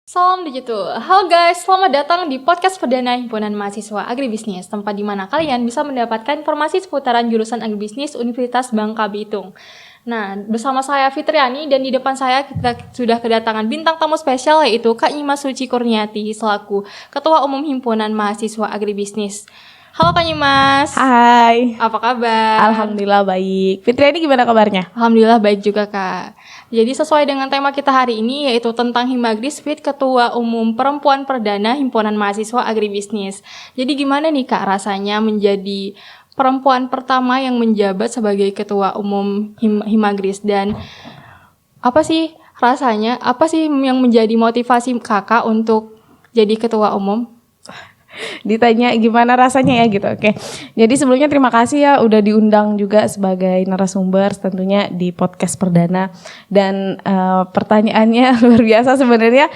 Salam digital. Halo guys, selamat datang di podcast perdana Himpunan Mahasiswa Agribisnis, tempat di mana kalian bisa mendapatkan informasi seputaran jurusan Agribisnis Universitas Bangka Belitung. Nah, bersama saya Fitriani dan di depan saya kita sudah kedatangan bintang tamu spesial yaitu Kak Nyimas Suci Kurniati selaku Ketua Umum Himpunan Mahasiswa Agribisnis. Halo Kak Nyimas. Hai. Apa kabar? Alhamdulillah baik. Fitriani gimana kabarnya? Alhamdulillah baik juga Kak. Jadi sesuai dengan tema kita hari ini yaitu tentang Himagris with Ketua Umum Perempuan Perdana Himpunan Mahasiswa Agribisnis. Jadi gimana nih Kak rasanya menjadi perempuan pertama yang menjabat sebagai Ketua Umum Himagris, dan apa sih rasanya, apa sih yang menjadi motivasi Kakak untuk jadi Ketua Umum? Ditanya gimana rasanya ya gitu. Oke. Jadi sebelumnya terima kasih ya udah diundang juga sebagai narasumber tentunya di podcast perdana. Dan pertanyaannya luar biasa sebenarnya.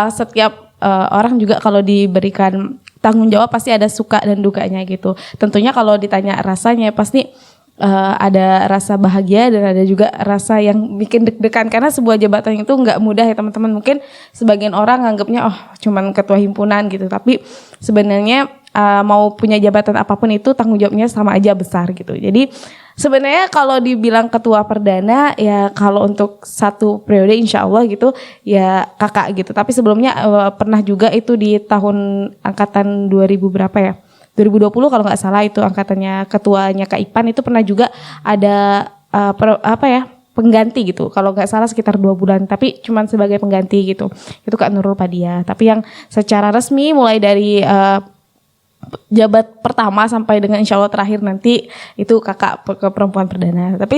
Setiap orang juga kalau diberikan tanggung jawab pasti ada suka dan dukanya gitu. Tentunya kalau ditanya rasanya pasti ada rasa bahagia dan ada juga rasa yang bikin deg-degan karena sebuah jabatan itu nggak mudah ya teman-teman. Mungkin sebagian orang nganggapnya cuman ketua himpunan gitu, tapi sebenarnya mau punya jabatan apapun itu tanggung jawabnya sama aja besar gitu. Jadi sebenarnya kalau dibilang ketua perdana ya kalau untuk satu periode insya Allah gitu ya kakak gitu. Tapi sebelumnya pernah juga itu di tahun angkatan 2000 berapa ya? 2020 kalau nggak salah itu angkatannya ketuanya Kak Ipan itu pernah juga ada pengganti gitu. Kalau nggak salah sekitar 2 bulan tapi cuman sebagai pengganti gitu. Itu Kak Nurul Padia. Tapi yang secara resmi mulai dari jabat pertama sampai dengan insya Allah terakhir nanti itu kakak ke perempuan perdana. Tapi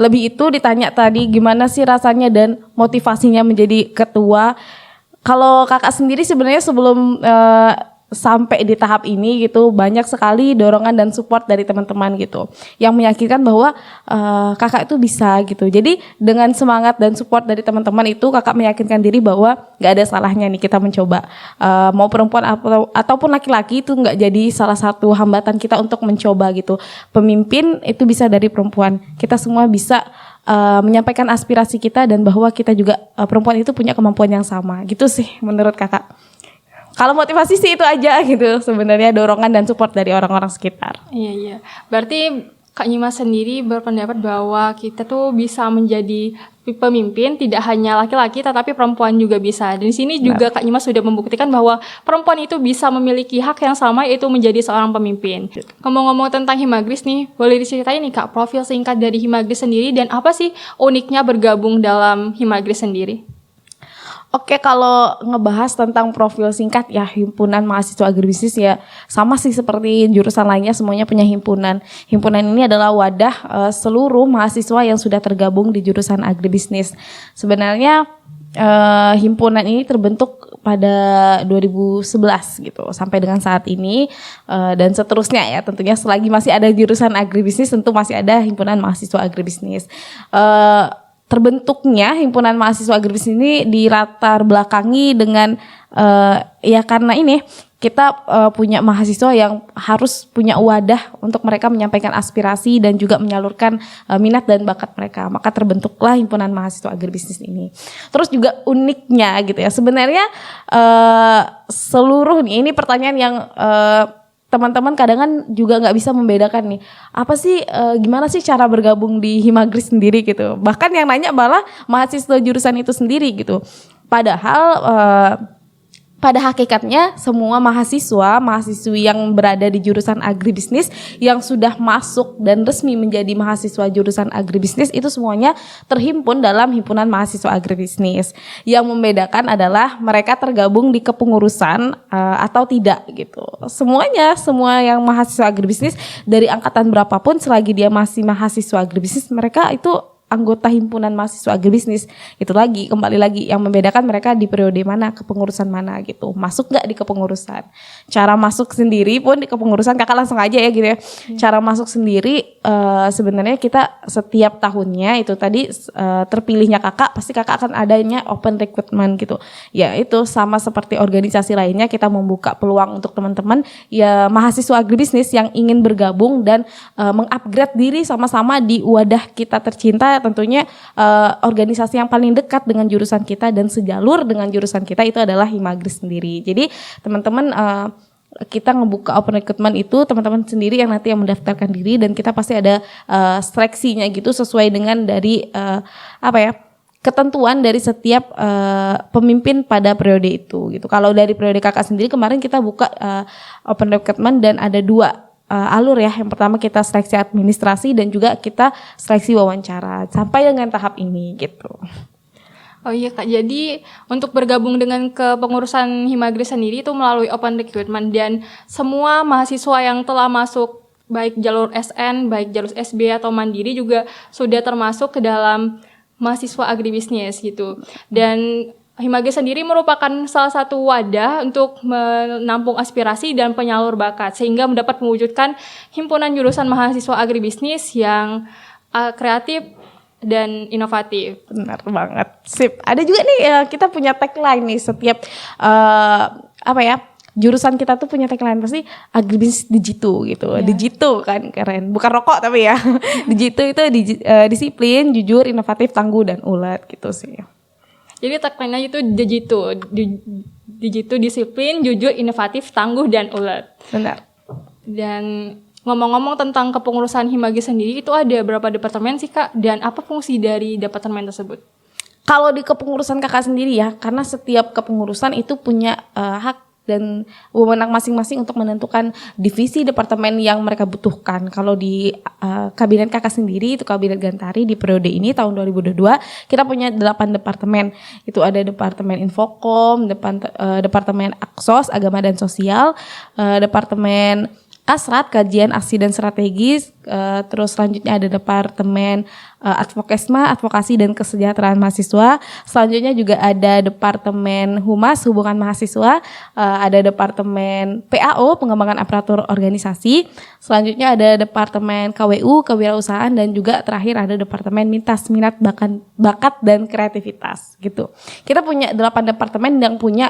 lebih itu ditanya tadi gimana sih rasanya dan motivasinya menjadi ketua. Kalau kakak sendiri sebenarnya sebelum sampai di tahap ini gitu banyak sekali dorongan dan support dari teman-teman gitu yang meyakinkan bahwa kakak itu bisa gitu. Jadi dengan semangat dan support dari teman-teman itu kakak meyakinkan diri bahwa nggak ada salahnya nih kita mencoba, mau perempuan ataupun laki-laki itu nggak jadi salah satu hambatan kita untuk mencoba gitu. Pemimpin itu bisa dari perempuan, kita semua bisa menyampaikan aspirasi kita dan bahwa kita juga perempuan itu punya kemampuan yang sama gitu sih menurut kakak. Kalau motivasi sih itu aja gitu sebenarnya, dorongan dan support dari orang-orang sekitar. Iya. Berarti Kak Nyimas sendiri berpendapat bahwa kita tuh bisa menjadi pemimpin tidak hanya laki-laki tetapi perempuan juga bisa. Dan di sini juga Kak Nyimas sudah membuktikan bahwa perempuan itu bisa memiliki hak yang sama yaitu menjadi seorang pemimpin. Ngomong-ngomong tentang Himagris nih, boleh diceritain nih Kak profil singkat dari Himagris sendiri dan apa sih uniknya bergabung dalam Himagris sendiri? Oke, kalau ngebahas tentang profil singkat ya Himpunan Mahasiswa Agribisnis ya sama sih seperti jurusan lainnya semuanya punya himpunan. Himpunan ini adalah wadah seluruh mahasiswa yang sudah tergabung di jurusan agribisnis. Sebenarnya himpunan ini terbentuk pada 2011 gitu sampai dengan saat ini dan seterusnya ya tentunya selagi masih ada jurusan agribisnis tentu masih ada Himpunan Mahasiswa Agribisnis. Terbentuknya Himpunan Mahasiswa Agribisnis ini dilatar belakangi dengan ya karena ini kita punya mahasiswa yang harus punya wadah untuk mereka menyampaikan aspirasi dan juga menyalurkan minat dan bakat mereka. Maka terbentuklah Himpunan Mahasiswa Agribisnis ini. Terus juga uniknya gitu ya sebenarnya seluruh ini pertanyaan yang teman-teman kadang kan juga nggak bisa membedakan nih apa sih gimana sih cara bergabung di Himagris sendiri gitu, bahkan yang nanya malah mahasiswa jurusan itu sendiri gitu, padahal pada hakikatnya semua mahasiswi yang berada di jurusan agribisnis yang sudah masuk dan resmi menjadi mahasiswa jurusan agribisnis itu semuanya terhimpun dalam Himpunan Mahasiswa Agribisnis. Yang membedakan adalah mereka tergabung di kepengurusan atau tidak gitu. Semua yang mahasiswa agribisnis dari angkatan berapapun selagi dia masih mahasiswa agribisnis mereka itu anggota Himpunan Mahasiswa Agribisnis. Itu lagi kembali lagi yang membedakan mereka di periode mana, kepengurusan mana gitu. Masuk gak di kepengurusan. Cara masuk sendiri pun di kepengurusan kakak langsung aja ya gitu ya. Cara masuk sendiri sebenarnya kita setiap tahunnya itu tadi terpilihnya kakak, pasti kakak akan adanya open recruitment gitu. Ya itu sama seperti organisasi lainnya, kita membuka peluang untuk teman-teman ya mahasiswa agribisnis yang ingin bergabung dan mengupgrade diri sama-sama di wadah kita tercinta, tentunya organisasi yang paling dekat dengan jurusan kita dan sejalur dengan jurusan kita itu adalah Himagris sendiri. Jadi teman-teman kita ngebuka open recruitment itu teman-teman sendiri yang nanti yang mendaftarkan diri, dan kita pasti ada seleksinya gitu sesuai dengan dari ketentuan dari setiap pemimpin pada periode itu gitu. Kalau dari periode kakak sendiri kemarin kita buka open recruitment dan ada 2 alur ya. Yang pertama kita seleksi administrasi dan juga kita seleksi wawancara sampai dengan tahap ini gitu. Oh iya Kak, jadi untuk bergabung dengan kepengurusan Himagris sendiri itu melalui open recruitment, dan semua mahasiswa yang telah masuk baik jalur SN, baik jalur SB atau mandiri juga sudah termasuk ke dalam mahasiswa agribisnis gitu. Dan Himagris sendiri merupakan salah satu wadah untuk menampung aspirasi dan penyalur bakat sehingga mendapat mewujudkan himpunan jurusan mahasiswa agribisnis yang kreatif dan inovatif. Benar banget. Sip. Ada juga nih kita punya tagline nih setiap jurusan kita tuh punya tagline pasti agribisnis digitu gitu. Yeah. Digitu kan keren. Bukan rokok tapi ya. Digitu itu disiplin, jujur, inovatif, tangguh dan ulet gitu sih. Jadi tagline-nya itu digitu. Digitu, disiplin, jujur, inovatif, tangguh dan ulet. Benar. Dan ngomong-ngomong tentang kepengurusan Himagris sendiri, itu ada berapa departemen sih Kak? Dan apa fungsi dari departemen tersebut? Kalau di kepengurusan kakak sendiri ya, karena setiap kepengurusan itu punya hak dan wewenang masing-masing untuk menentukan divisi departemen yang mereka butuhkan. Kalau di kabinet kakak sendiri, itu kabinet Gantari di periode ini tahun 2022, kita punya 8 departemen. Itu ada departemen Infokom, departemen Aksos, Agama dan Sosial, departemen Kasrat, Kajian Aksi dan Strategis, terus selanjutnya ada departemen Advokesma, Advokasi dan Kesejahteraan Mahasiswa. Selanjutnya juga ada departemen Humas, Hubungan Mahasiswa, ada departemen PAO, Pengembangan Aparatur Organisasi. Selanjutnya ada departemen KWU, Kewirausahaan, dan juga terakhir ada departemen Mintas, Minat, Bakat dan Kreativitas gitu. Kita punya 8 departemen yang punya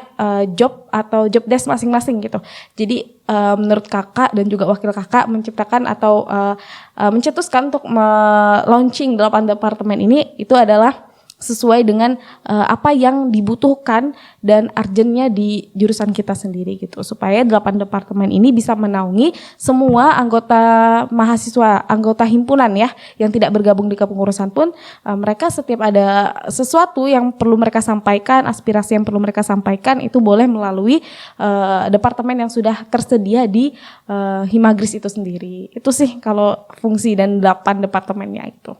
job atau job desk masing-masing gitu. Jadi menurut kakak dan juga wakil kakak menciptakan atau mencetuskan untuk launching 8 departemen ini itu adalah sesuai dengan apa yang dibutuhkan dan urgentnya di jurusan kita sendiri gitu, supaya 8 departemen ini bisa menaungi semua anggota mahasiswa, anggota himpunan ya, yang tidak bergabung di kepengurusan pun mereka setiap ada sesuatu yang perlu mereka sampaikan, aspirasi yang perlu mereka sampaikan itu boleh melalui departemen yang sudah tersedia di Himagris itu sendiri. Itu sih kalau fungsi dan 8 departemennya itu.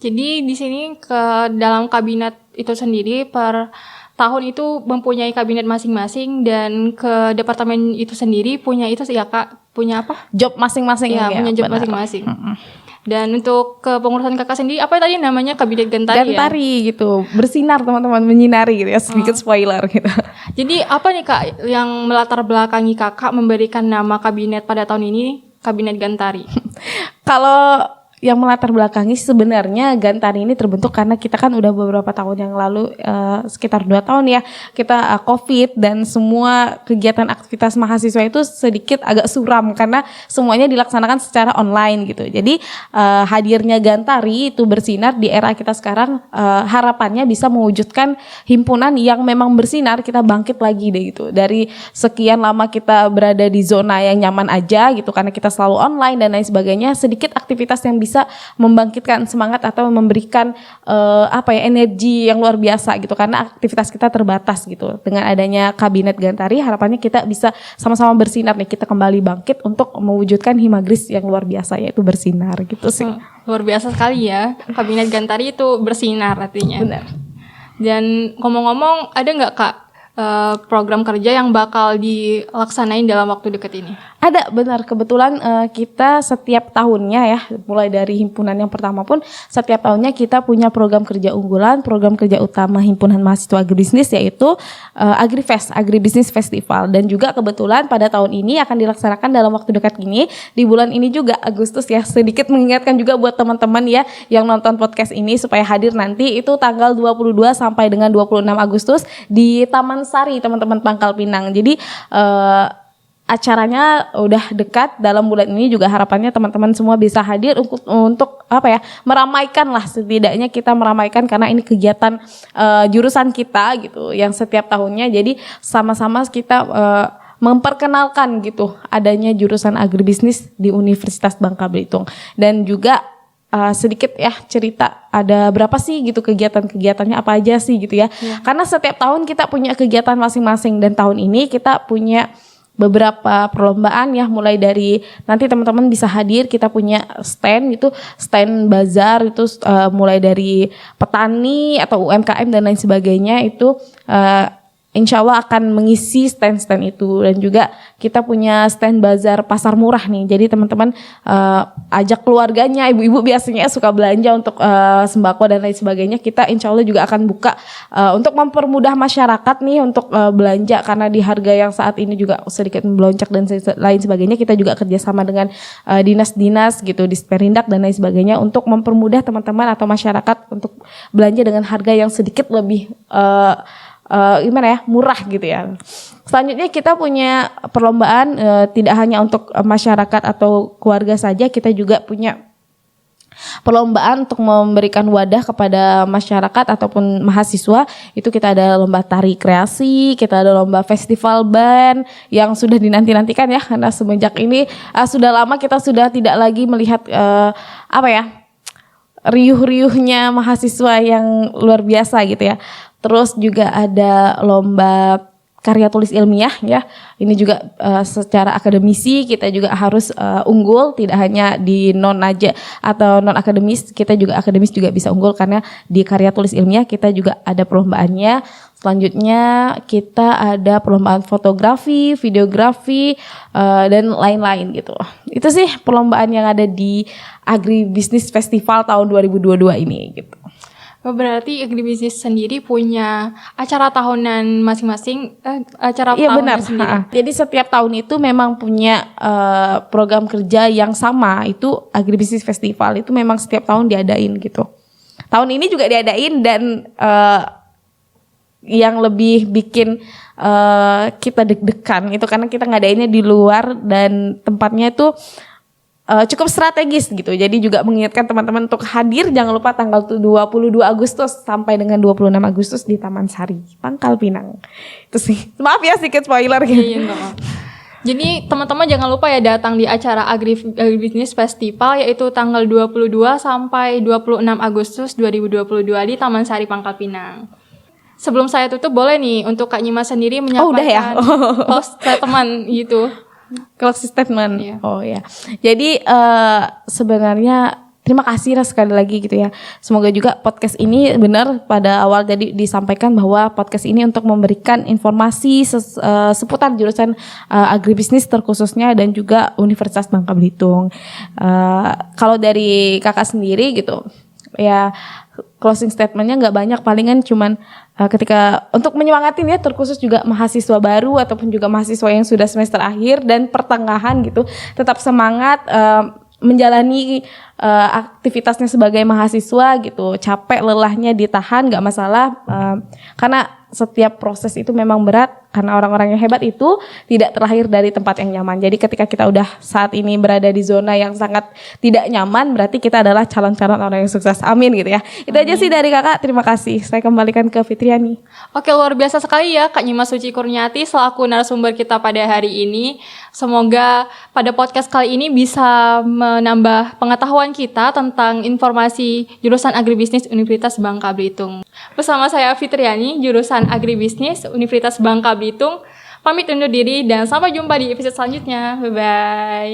Jadi di sini ke dalam kabinet itu sendiri per tahun itu mempunyai kabinet masing-masing, dan ke departemen itu sendiri punya itu ya Kak, punya apa? Job masing-masing ya, punya job benar. Masing-masing. Dan untuk kepengurusan kakak sendiri apa tadi namanya, kabinet Gantari Gantari gitu, bersinar teman-teman, menyinari gitu ya, sedikit spoiler gitu. Jadi apa nih Kak yang melatar belakangi kakak memberikan nama kabinet pada tahun ini kabinet Gantari? Kalau yang melatar belakangi sebenarnya Gantari ini terbentuk karena kita kan udah beberapa tahun yang lalu, sekitar 2 tahun ya, kita COVID dan semua kegiatan aktivitas mahasiswa itu sedikit agak suram karena semuanya dilaksanakan secara online gitu. Jadi hadirnya Gantari itu bersinar di era kita sekarang, harapannya bisa mewujudkan himpunan yang memang bersinar, kita bangkit lagi deh gitu. Dari sekian lama kita berada di zona yang nyaman aja gitu karena kita selalu online dan lain sebagainya, sedikit aktivitas yang bisa membangkitkan semangat atau memberikan energi yang luar biasa gitu, karena aktivitas kita terbatas gitu. Dengan adanya kabinet Gantari, harapannya kita bisa sama-sama bersinar nih, kita kembali bangkit untuk mewujudkan Himagris yang luar biasa, yaitu bersinar gitu sih. Luar biasa sekali ya, kabinet Gantari itu bersinar artinya. Benar. Dan ngomong-ngomong, ada nggak Kak program kerja yang bakal dilaksanain dalam waktu dekat ini? Ada, benar. Kebetulan kita setiap tahunnya ya, mulai dari himpunan yang pertama pun setiap tahunnya kita punya program kerja unggulan, program kerja utama Himpunan Mahasiswa Agribisnis, yaitu Agrifest, Agribisnis Festival. Dan juga kebetulan pada tahun ini akan dilaksanakan dalam waktu dekat ini, di bulan ini juga, Agustus ya. Sedikit mengingatkan juga buat teman-teman ya yang nonton podcast ini supaya hadir nanti, itu tanggal 22 sampai dengan 26 Agustus di Taman Sari, teman-teman, Pangkal Pinang. Jadi acaranya udah dekat dalam bulan ini, juga harapannya teman-teman semua bisa hadir untuk meramaikan lah, setidaknya kita meramaikan karena ini kegiatan jurusan kita gitu yang setiap tahunnya. Jadi sama-sama kita memperkenalkan gitu adanya jurusan agribisnis di Universitas Bangka Belitung. Dan juga sedikit ya cerita ada berapa sih gitu kegiatan-kegiatannya apa aja sih gitu ya. Karena setiap tahun kita punya kegiatan masing-masing, dan tahun ini kita punya beberapa perlombaan ya, mulai dari nanti teman-teman bisa hadir, kita punya stand gitu, stand bazar itu mulai dari petani atau UMKM dan lain sebagainya, itu insya Allah akan mengisi stand-stand itu. Dan juga kita punya stand bazar pasar murah nih, jadi teman-teman ajak keluarganya, ibu-ibu biasanya suka belanja untuk sembako dan lain sebagainya, kita insya Allah juga akan buka untuk mempermudah masyarakat nih untuk belanja, karena di harga yang saat ini juga sedikit melonjak dan lain sebagainya. Kita juga kerjasama dengan dinas-dinas gitu, Disperindak dan lain sebagainya, untuk mempermudah teman-teman atau masyarakat untuk belanja dengan harga yang sedikit lebih murah gitu ya. Selanjutnya kita punya perlombaan tidak hanya untuk masyarakat atau keluarga saja, kita juga punya perlombaan untuk memberikan wadah kepada masyarakat ataupun mahasiswa. Itu kita ada lomba tari kreasi, kita ada lomba festival band yang sudah dinanti-nantikan ya, karena semenjak ini sudah lama kita sudah tidak lagi melihat riuh-riuhnya mahasiswa yang luar biasa gitu ya. Terus juga ada lomba karya tulis ilmiah ya. Ini juga secara akademisi kita juga harus unggul, tidak hanya di non aja atau non akademis, kita juga akademis juga bisa unggul, karena di karya tulis ilmiah kita juga ada perlombaannya. Selanjutnya kita ada perlombaan fotografi, videografi, dan lain-lain gitu. Itu sih perlombaan yang ada di Agribisnis Festival tahun 2022 ini gitu. Berarti agribisnis sendiri punya acara tahunan masing-masing, acara iya, tahunan benar. sendiri. Jadi setiap tahun itu memang punya program kerja yang sama, itu Agribisnis Festival itu memang setiap tahun diadain gitu. Tahun ini juga diadain, dan yang lebih bikin kita deg-degan itu karena kita ngadainnya di luar dan tempatnya itu cukup strategis gitu. Jadi juga mengingatkan teman-teman untuk hadir, jangan lupa tanggal 22 Agustus sampai dengan 26 Agustus di Taman Sari, Pangkal Pinang. Itu sih. Maaf ya sedikit spoiler gitu. Iya, enggak apa. Jadi teman-teman jangan lupa ya datang di acara Agribisnis Festival, yaitu tanggal 22 sampai 26 Agustus 2022 di Taman Sari, Pangkal Pinang. Sebelum saya tutup, boleh nih untuk Kak Nyima sendiri menyampaikan close statement gitu. Closing statement. Iya. Oh ya. Jadi sebenarnya terima kasih sekali lagi gitu ya. Semoga juga podcast ini benar pada awal tadi disampaikan bahwa podcast ini untuk memberikan informasi seputar jurusan agribisnis terkhususnya dan juga Universitas Bangka Belitung. Kalau dari kakak sendiri gitu ya, closing statementnya nggak banyak, palingan cuman ketika untuk menyemangatin ya, terkhusus juga mahasiswa baru ataupun juga mahasiswa yang sudah semester akhir dan pertengahan gitu, tetap semangat menjalani aktivitasnya sebagai mahasiswa gitu. Capek lelahnya ditahan, nggak masalah, karena setiap proses itu memang berat, karena orang-orang yang hebat itu tidak terlahir dari tempat yang nyaman. Jadi ketika kita udah saat ini berada di zona yang sangat tidak nyaman, berarti kita adalah calon-calon orang yang sukses. Amin gitu ya. Itu aja sih dari kakak, terima kasih. Saya kembalikan ke Fitriani. Oke, luar biasa sekali ya Kak Nyima Suci Kurniati selaku narasumber kita pada hari ini. Semoga pada podcast kali ini bisa menambah pengetahuan kita tentang informasi jurusan agribisnis Universitas Bangka Belitung. Bersama saya Fitriani, jurusan agribisnis Universitas Bangka Belitung. Pamit undur diri dan sampai jumpa di episode selanjutnya. Bye-bye.